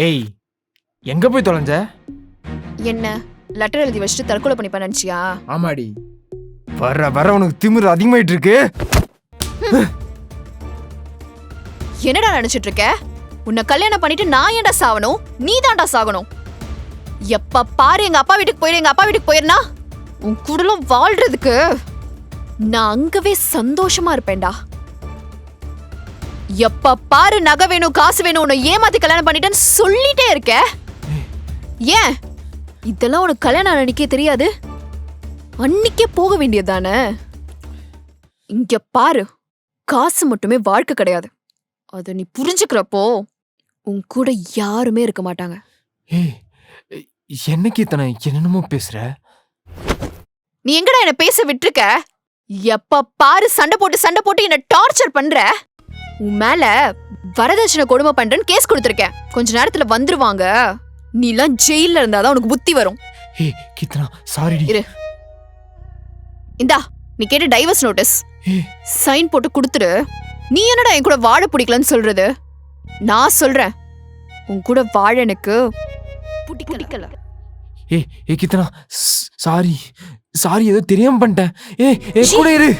ஏய், எங்க போய் தொலைஞ்ச? என்ன லெட்டர் எழுதி வச்சுட்டு தற்கொலை பண்ணி நினைச்சியா? ஆமாடி. வர வர உனக்கு திமிரு அதிகமாயிட்டு இருக்கு. என்னடா நினைச்சிட்டு இருக்க? உன்னை கல்யாணம் பண்ணிட்டு நான் ஏன்டா சாவணும்? நீ தான்டா சாகணும். எப்ப பாரு எங்க அப்பா வீட்டுக்கு போயிருனா உன் கூடலாம் வாழ்றதுக்கு நான் அங்கவே சந்தோஷமா இருப்பேன்டா. எப்ப பாரு நகை வேணும் காசு வேணும் உன்னை ஏமாத்தி கல்யாணம் பண்ணிட்டேன்னு சொல்லிட்டே இருக்க. ஏன் இதெல்லாம் உனக்கு கல்யாணம் அன்னைக்கே தெரியாது? அன்னைக்கே போக வேண்டியதுதானே. இங்க பாரு, காசு மட்டுமே வாழ்க்கை கிடையாது. அத நீ புரிஞ்சுக்கிறப்போ உன் கூட யாருமே இருக்க மாட்டாங்க. ஏய், என்னைக்கு இத்தனை என்னென்னமோ பேசுற? நீ எங்கடா என்ன பேச விட்டுருக்க? எப்ப பாரு சண்டை போட்டு என்ன டார்ச்சர் பண்ற. உன் மேல வரதட்சணை கொடுமை பண்றேன்னு கேஸ் கொடுத்திருக்கேன். கொஞ்ச நேரத்துல வந்துருவாங்க. நீ எல்லாம் ஜெயில இருந்தாதான் உனக்கு புத்தி வரும். ஏய் கீர்த்தனா, சாரிடி. இரு, இந்தா நீ கேட்ட டைவர்ஸ் நோட்டீஸ் சைன் போட்டு கொடுத்துரு. நீ என்னடா என் கூட வாழ பிடிக்கலன்னு சொல்றது? நான் சொல்றேன், உன் கூட வாழ எனக்கு பிடிக்கல. ஏய் கீர்த்தனா, சாரி ஏதோ தெரியாம பண்ணிட்டேன். ஏய் கூட இரு.